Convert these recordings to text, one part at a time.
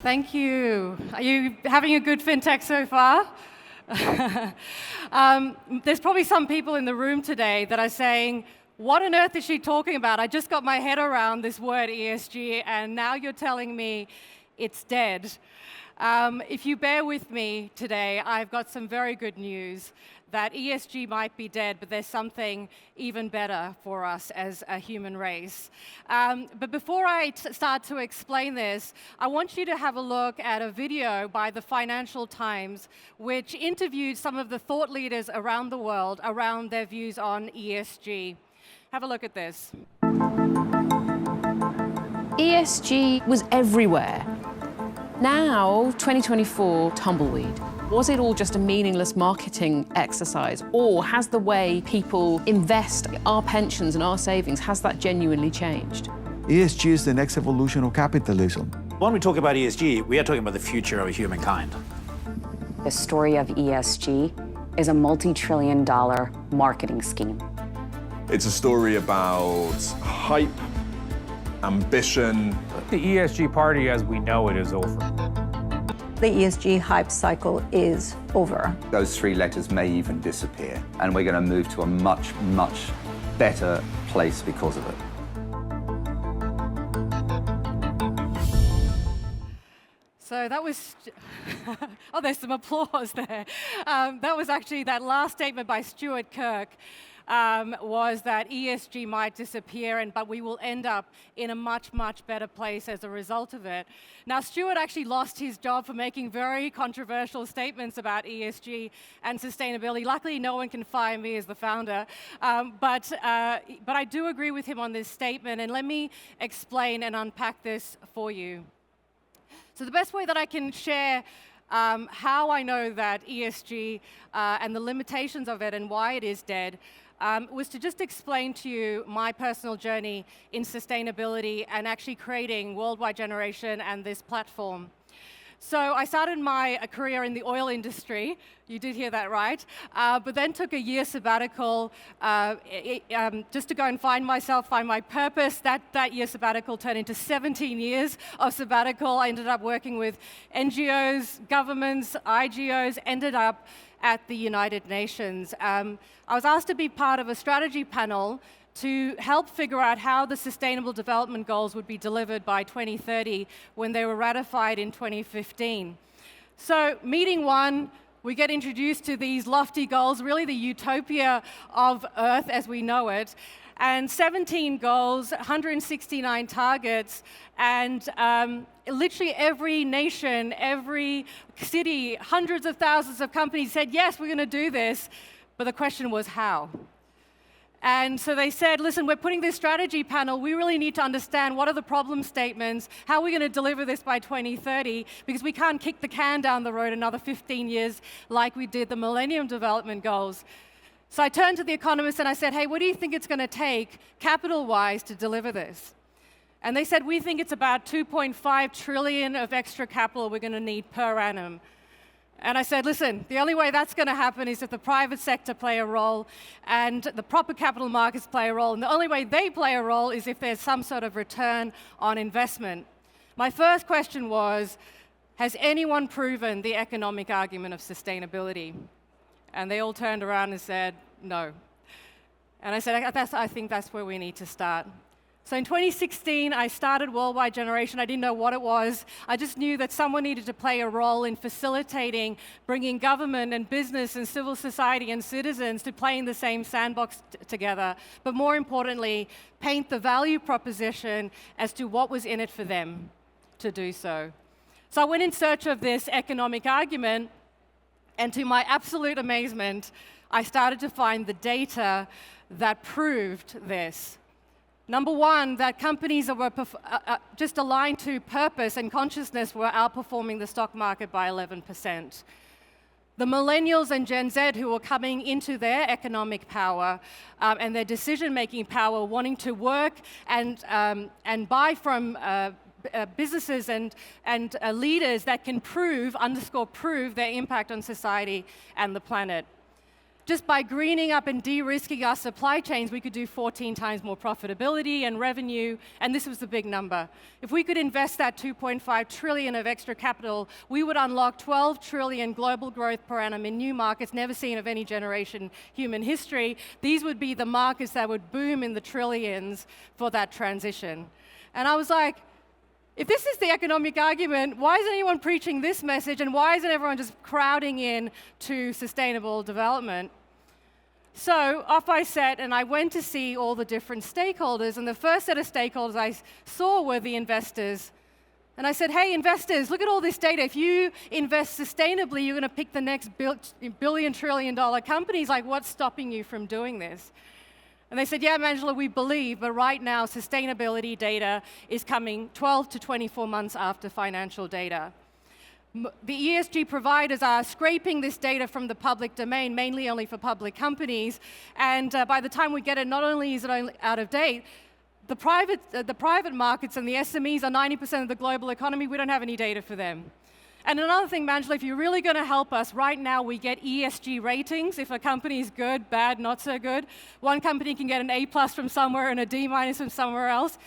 Thank you. Are you having a good FinTech so far? There's probably some people in the room today that are saying, what on earth is she talking about? I just got my head around this word ESG, and now you're telling me it's dead. If you bear with me today, I've got some very good news that ESG might be dead, but there's something even better for us as a human race. But before I start to explain this, I want you to have a look at a video by the Financial Times, which interviewed some of the thought leaders around the world around their views on ESG. Have a look at this. ESG was everywhere. Now, 2024, tumbleweed. Was it all just a meaningless marketing exercise, or has the way people invest our pensions and our savings, has that genuinely changed? ESG is the next evolution of capitalism. When we talk about ESG, we are talking about the future of humankind. The story of ESG is a multi-trillion-dollar marketing scheme. It's a story about hype, ambition. The ESG party as we know it is over. The ESG hype cycle is over. Those three letters may even disappear, and we're going to move to a much, much better place because of it. So that was, oh, there's some applause there. That was actually that last statement by Stuart Kirk. Was that ESG might disappear, but we will end up in a much, much better place as a result of it. Now, Stuart actually lost his job for making very controversial statements about ESG and sustainability. Luckily, no one can fire me as the founder. But I do agree with him on this statement, and let me explain and unpack this for you. So the best way that I can share how I know that ESG and the limitations of it and why it is dead was to just explain to you my personal journey in sustainability and actually creating Worldwide Generation and this platform. So I started my career in the oil industry. You did hear that right. But then took a year sabbatical just to go and find myself, find my purpose. That year sabbatical turned into 17 years of sabbatical. I ended up working with NGOs, governments, IGOs, ended up at the United Nations. I was asked to be part of a strategy panel to help figure out how the Sustainable Development Goals would be delivered by 2030 when they were ratified in 2015. So meeting one, we get introduced to these lofty goals, really the utopia of Earth as we know it, and 17 goals, 169 targets, and literally every nation, every city, hundreds of thousands of companies said, yes, we're going to do this, but the question was how. And so they said, listen, we're putting this strategy panel. We really need to understand what are the problem statements, how are we going to deliver this by 2030, because we can't kick the can down the road another 15 years like we did the Millennium Development Goals. So I turned to the economists and I said, hey, what do you think it's going to take capital-wise to deliver this? And they said, we think it's about 2.5 trillion of extra capital we're going to need per annum. And I said, listen, the only way that's going to happen is if the private sector play a role and the proper capital markets play a role. And the only way they play a role is if there's some sort of return on investment. My first question was, has anyone proven the economic argument of sustainability? And they all turned around and said, no. And I said, I think that's where we need to start. So in 2016, I started Worldwide Generation. I didn't know what it was. I just knew that someone needed to play a role in facilitating, bringing government and business and civil society and citizens to play in the same sandbox together. But more importantly, paint the value proposition as to what was in it for them to do so. So I went in search of this economic argument, and to my absolute amazement, I started to find the data that proved this. Number one, that companies that were just aligned to purpose and consciousness were outperforming the stock market by 11%. The millennials and Gen Z who were coming into their economic power and their decision-making power, wanting to work and buy from businesses and leaders that can prove their impact on society and the planet. just by greening up and de-risking our supply chains, we could do 14 times more profitability and revenue, and this was the big number. If we could invest that 2.5 trillion of extra capital, we would unlock 12 trillion global growth per annum in new markets never seen of any generation human history. These would be the markets that would boom in the trillions for that transition. And I was like, if this is the economic argument, why isn't anyone preaching this message, and why isn't everyone just crowding in to sustainable development? So off I set, and I went to see all the different stakeholders, and the first set of stakeholders I saw were the investors. And I said, hey, investors, look at all this data. If you invest sustainably, you're going to pick the next billion, trillion-dollar companies. Like, what's stopping you from doing this? And they said, yeah, Manjula, we believe, but right now sustainability data is coming 12 to 24 months after financial data. The ESG providers are scraping this data from the public domain, mainly only for public companies, and by the time we get it, not only is it out of date, the private markets and the SMEs are 90% of the global economy. We don't have any data for them. And another thing, Manjula, if you're really going to help us, right now we get ESG ratings. If a company is good, bad, not so good. One company can get an A+ from somewhere and a D- from somewhere else.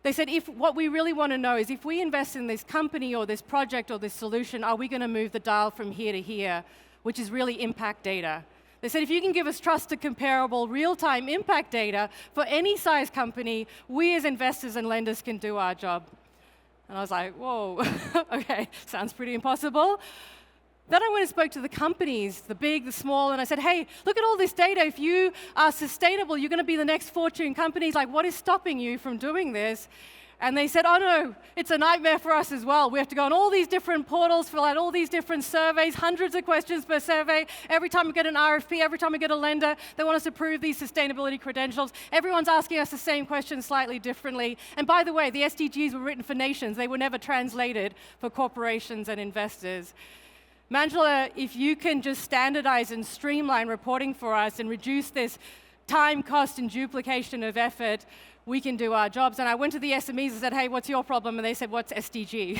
They said, what we really want to know is if we invest in this company or this project or this solution, are we going to move the dial from here to here, which is really impact data. They said, if you can give us trusted, comparable, real-time impact data for any size company, we as investors and lenders can do our job. And I was like, whoa, okay, sounds pretty impossible. Then I went and spoke to the companies, the big, the small, and I said, hey, look at all this data. If you are sustainable, you're going to be the next Fortune companies. Like, what is stopping you from doing this? And they said, oh no, it's a nightmare for us as well. We have to go on all these different portals, fill out all these different surveys, hundreds of questions per survey. Every time we get an RFP, every time we get a lender, they want us to prove these sustainability credentials. Everyone's asking us the same question slightly differently. And by the way, the SDGs were written for nations. They were never translated for corporations and investors. Manjula, if you can just standardize and streamline reporting for us and reduce this time, cost, and duplication of effort, we can do our jobs. And I went to the SMEs and said, hey, what's your problem? And they said, what's SDG?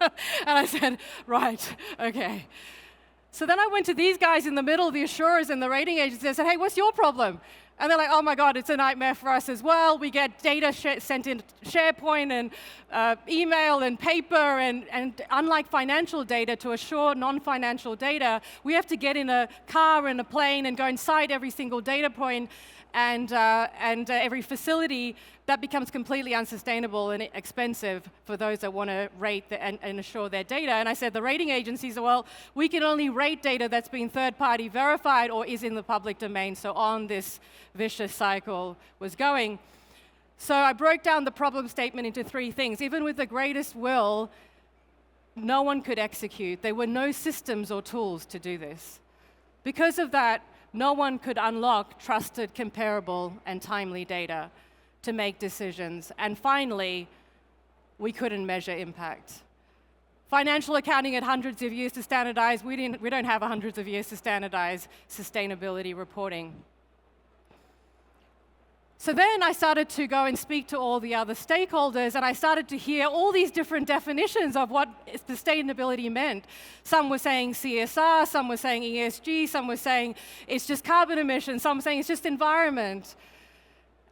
And I said, right, okay. So then I went to these guys in the middle, the assurers and the rating agencies. I said, hey, what's your problem? And they're like, oh my God, it's a nightmare for us as well. We get data sent in SharePoint and email and paper, and unlike financial data, to assure non-financial data, we have to get in a car and a plane and go inside every single data point and every facility. That becomes completely unsustainable and expensive for those that want to rate and assure their data. And I said, the rating agencies are, well, we can only rate data that's been third-party verified or is in the public domain. So on this vicious cycle was going. So I broke down the problem statement into three things. Even with the greatest will, no one could execute. There were no systems or tools to do this. Because of that, no one could unlock trusted, comparable, and timely data to make decisions. And finally, we couldn't measure impact. Financial accounting had hundreds of years to standardize. We don't have hundreds of years to standardize sustainability reporting. So then I started to go and speak to all the other stakeholders, and I started to hear all these different definitions of what sustainability meant. Some were saying CSR, some were saying ESG, some were saying it's just carbon emissions, some were saying it's just environment.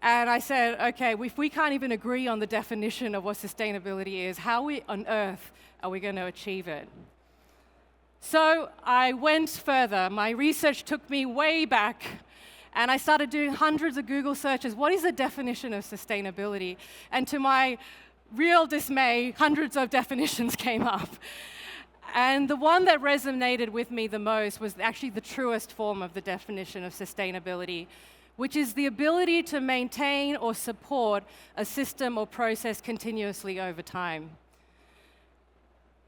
And I said, okay, if we can't even agree on the definition of what sustainability is, how on earth are we going to achieve it? So I went further. My research took me way back, and I started doing hundreds of Google searches. What is the definition of sustainability? And to my real dismay, hundreds of definitions came up. And the one that resonated with me the most was actually the truest form of the definition of sustainability, which is the ability to maintain or support a system or process continuously over time.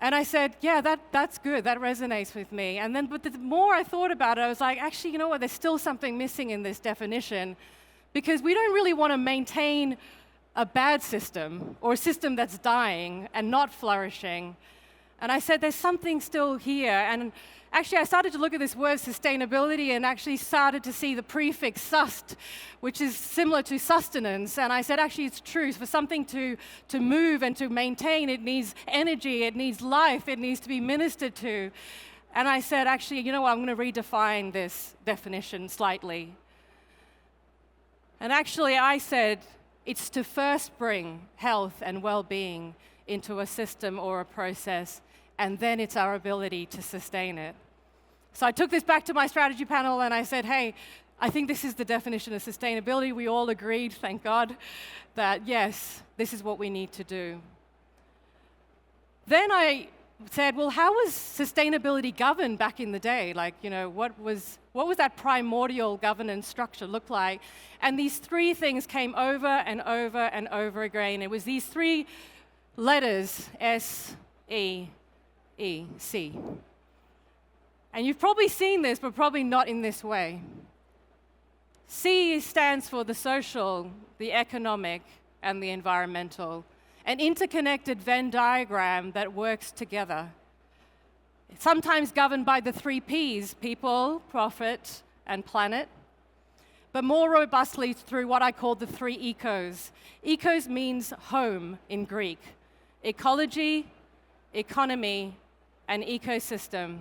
And I said, yeah, that's good, that resonates with me. And then, but the more I thought about it, I was like, actually, you know what, there's still something missing in this definition, because we don't really want to maintain a bad system or a system that's dying and not flourishing. And I said, there's something still here. And actually, I started to look at this word sustainability and actually started to see the prefix sust, which is similar to sustenance. And I said, actually, it's true. For something to move and to maintain, it needs energy, it needs life, it needs to be ministered to. And I said, actually, you know what, I'm going to redefine this definition slightly. And actually, I said, it's to first bring health and well-being into a system or a process, and then it's our ability to sustain it. So I took this back to my strategy panel and I said, hey, I think this is the definition of sustainability. We all agreed, thank God, that yes, this is what we need to do. Then I said, well, how was sustainability governed back in the day? Like, you know, what was that primordial governance structure look like? And these three things came over and over and over again. It was these three letters, S, E, E, C. And you've probably seen this, but probably not in this way. C stands for the social, the economic, and the environmental. An interconnected Venn diagram that works together. Sometimes governed by the three Ps, people, profit, and planet, but more robustly through what I call the three ecos. Ecos means home in Greek. Ecology, economy, and ecosystem.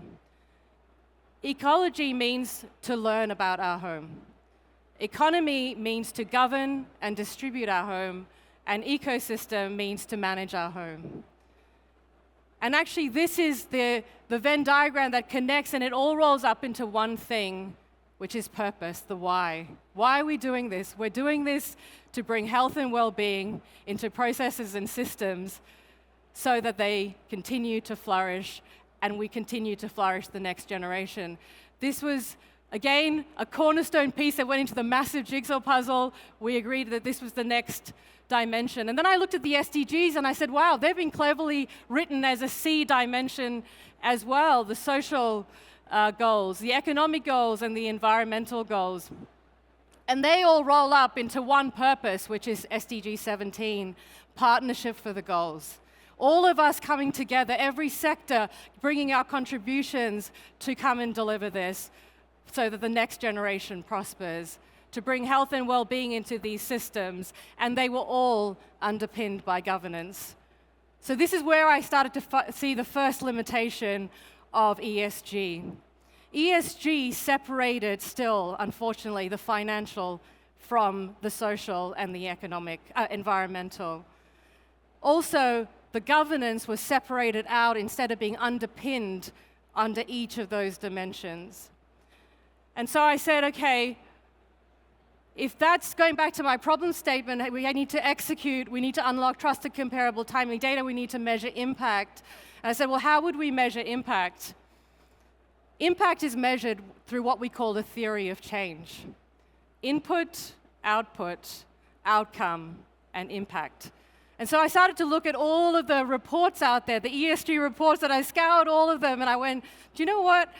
Ecology means to learn about our home. Economy means to govern and distribute our home, and ecosystem means to manage our home. And actually, this is the Venn diagram that connects, and it all rolls up into one thing, which is purpose, the why. Why are we doing this? We're doing this to bring health and well-being into processes and systems so that they continue to flourish, and we continue to flourish the next generation. This was, again, a cornerstone piece that went into the massive jigsaw puzzle. We agreed that this was the next dimension. And then I looked at the SDGs and I said, wow, they've been cleverly written as a C dimension as well, the social goals, the economic goals, and the environmental goals. And they all roll up into one purpose, which is SDG 17, partnership for the goals. All of us coming together, every sector bringing our contributions to come and deliver this so that the next generation prospers, to bring health and well-being into these systems, and they were all underpinned by governance. So this is where I started to see the first limitation of ESG. ESG separated still, unfortunately, the financial from the social and the economic, environmental. Also, the governance was separated out instead of being underpinned under each of those dimensions. And so I said, okay, if that's going back to my problem statement, we need to execute, we need to unlock trusted, comparable, timely data, we need to measure impact. And I said, well, how would we measure impact? Impact is measured through what we call the theory of change. Input, output, outcome, and impact. And so I started to look at all of the reports out there, the ESG reports, that I scoured all of them, and I went, do you know what?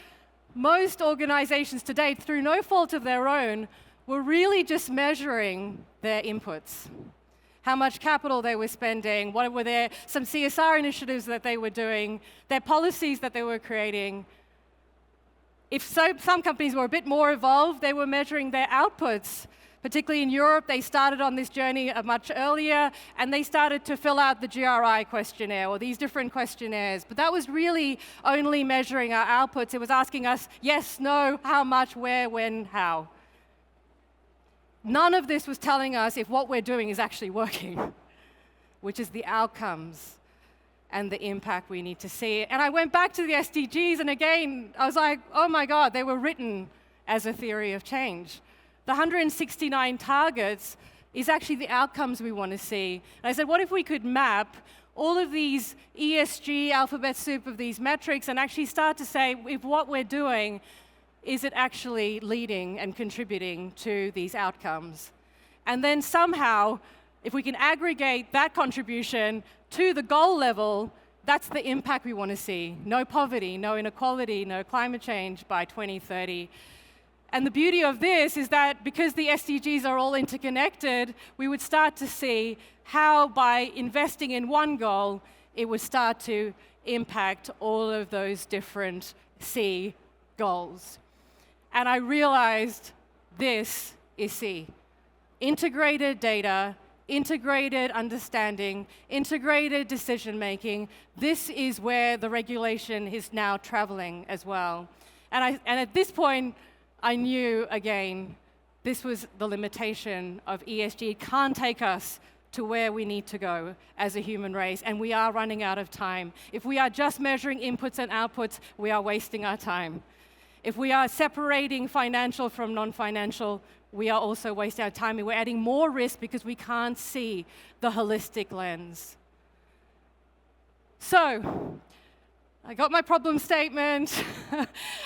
Most organizations to date, through no fault of their own, were really just measuring their inputs. How much capital they were spending, what were there, some CSR initiatives that they were doing, their policies that they were creating. If some companies were a bit more evolved, they were measuring their outputs. Particularly in Europe, they started on this journey much earlier, and they started to fill out the GRI questionnaire, or these different questionnaires. But that was really only measuring our outputs. It was asking us yes, no, how much, where, when, how. None of this was telling us if what we're doing is actually working, which is the outcomes and the impact we need to see. And I went back to the SDGs, and again, I was like, oh my God, they were written as a theory of change. The 169 targets is actually the outcomes we want to see. And I said, what if we could map all of these ESG alphabet soup of these metrics and actually start to say, if what we're doing, is it actually leading and contributing to these outcomes? And then somehow, if we can aggregate that contribution to the goal level, that's the impact we want to see. No poverty, no inequality, no climate change by 2030. And the beauty of this is that because the SDGs are all interconnected, we would start to see how by investing in one goal, it would start to impact all of those different C goals. And I realized this is C. Integrated data, integrated understanding, integrated decision-making. This is where the regulation is now traveling as well. And at this point, I knew, again, this was the limitation of ESG. It can't take us to where we need to go as a human race, and we are running out of time. If we are just measuring inputs and outputs, we are wasting our time. If we are separating financial from non-financial, we are also wasting our time, and we're adding more risk because we can't see the holistic lens. So, I got my problem statement,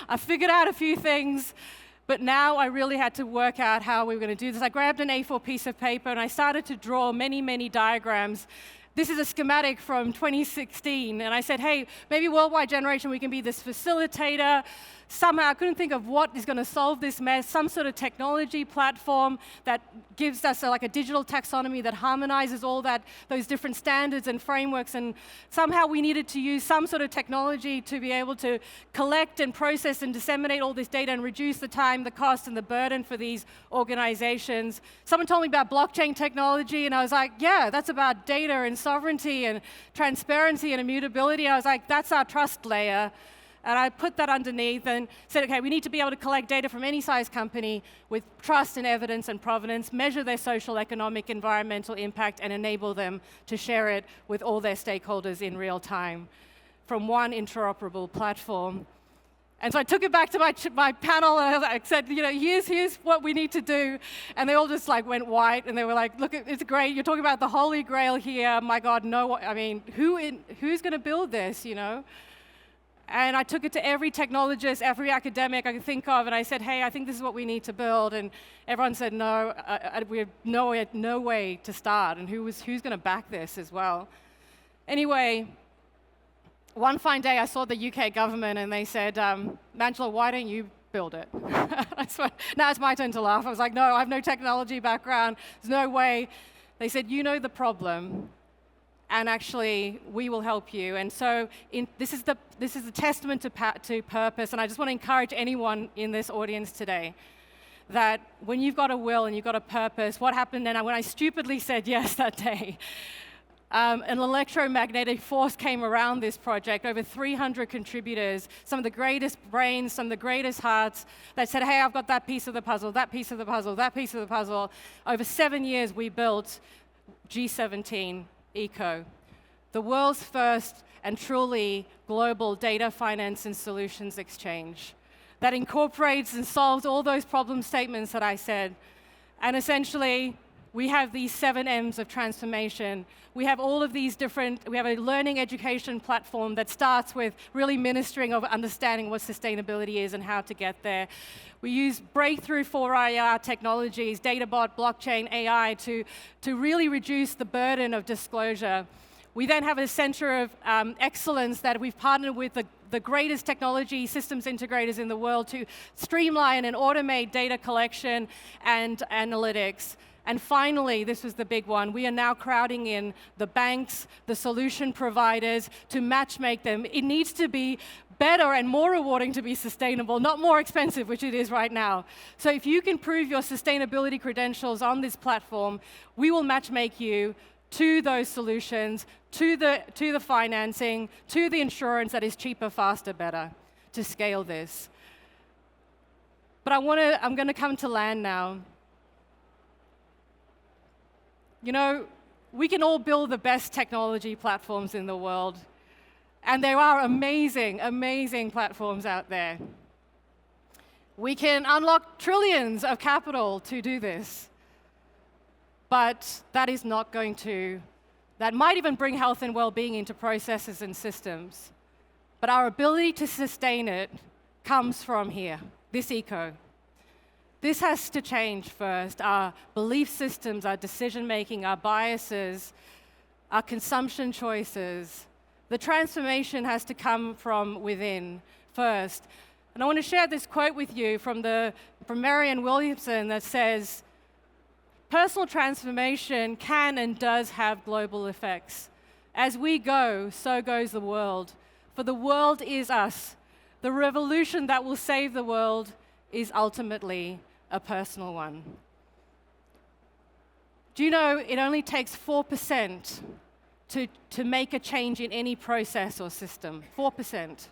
I figured out a few things, but now I really had to work out how we were going to do this. I grabbed an A4 piece of paper and I started to draw many, many diagrams. This is a schematic from 2016, and I said, hey, maybe Worldwide Generation, we can be this facilitator. Somehow, I couldn't think of what is going to solve this mess, some sort of technology platform that gives us like a digital taxonomy that harmonizes all those different standards and frameworks, and somehow we needed to use some sort of technology to be able to collect and process and disseminate all this data and reduce the time, the cost, and the burden for these organizations. Someone told me about blockchain technology, and I was like, yeah, that's about data and sovereignty and transparency and immutability. I was like, that's our trust layer. And I put that underneath and said, okay, we need to be able to collect data from any size company with trust and evidence and provenance, measure their social, economic, environmental impact, and enable them to share it with all their stakeholders in real time from one interoperable platform. And so I took it back to my panel, and I said, here's what we need to do. And they all just like went white, and they were like, look, it's great. You're talking about the holy grail here. My God, no, I mean, who's going to build this, And I took it to every technologist, every academic I could think of, and I said, hey, I think this is what we need to build. And everyone said, no, we have no way to start. And who's going to back this as well? Anyway, one fine day I saw the UK government, and they said, Manjula, why don't you build it? Now it's my turn to laugh. I was like, no, I have no technology background. There's no way. They said, you know the problem, and actually, we will help you. And so this is a testament to purpose, and I just want to encourage anyone in this audience today that when you've got a will and you've got a purpose, what happened then when I stupidly said yes that day, an electromagnetic force came around this project, over 300 contributors, some of the greatest brains, some of the greatest hearts, that said, hey, I've got that piece of the puzzle, that piece of the puzzle, that piece of the puzzle. Over 7 years, we built G17 Eco, the world's first and truly global data, finance, and solutions exchange that incorporates and solves all those problem statements that I said. And essentially, we have these 7 M's of transformation. We have all of these we have a learning education platform that starts with really ministering of understanding what sustainability is and how to get there. We use breakthrough 4IR technologies, databot, blockchain, AI, to really reduce the burden of disclosure. We then have a center of excellence that we've partnered with the greatest technology systems integrators in the world to streamline and automate data collection and analytics. And finally, this was the big one, we are now crowding in the banks, the solution providers to matchmake them. It needs to be better and more rewarding to be sustainable, not more expensive, which it is right now. So if you can prove your sustainability credentials on this platform, we will matchmake you to those solutions, to the financing, to the insurance that is cheaper, faster, better to scale this. But I'm going to come to land now. We can all build the best technology platforms in the world, and there are amazing, amazing platforms out there. We can unlock trillions of capital to do this, but that might even bring health and well-being into processes and systems. But our ability to sustain it comes from here, this eco. This has to change first. Our belief systems, our decision-making, our biases, our consumption choices. The transformation has to come from within first. And I want to share this quote with you from Marianne Williamson that says, personal transformation can and does have global effects. As we go, so goes the world. For the world is us. The revolution that will save the world is ultimately a personal one. Do you know it only takes 4% to make a change in any process or system? 4%.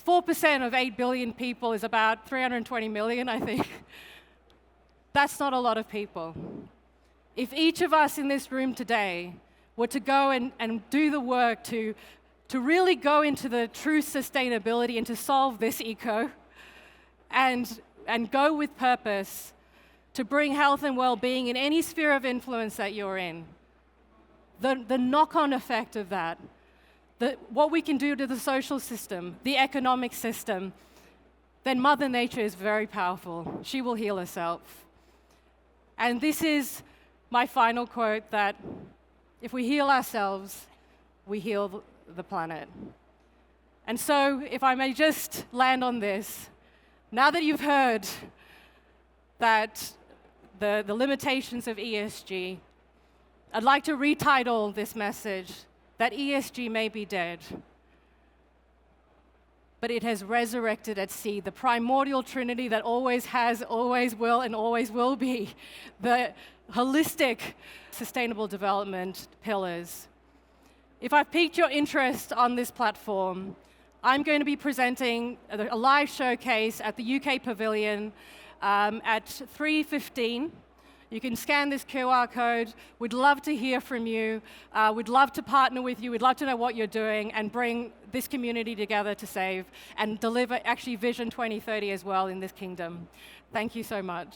4% of 8 billion people is about 320 million, I think. That's not a lot of people. If each of us in this room today were to go and do the work to really go into the true sustainability and to solve this eco, and go with purpose to bring health and well-being in any sphere of influence that you're in, the knock-on effect of that, what we can do to the social system, the economic system, then Mother Nature is very powerful. She will heal herself. And this is my final quote, that if we heal ourselves, we heal the planet. And so, if I may just land on this, now that you've heard that the limitations of ESG, I'd like to retitle this message, that ESG may be dead, but it has resurrected at sea, the primordial trinity that always has, always will, and always will be the holistic sustainable development pillars. If I've piqued your interest on this platform, I'm going to be presenting a live showcase at the UK Pavilion at 3:15. You can scan this QR code. We'd love to hear from you. We'd love to partner with you. We'd love to know what you're doing and bring this community together to save and deliver actually Vision 2030 as well in this kingdom. Thank you so much.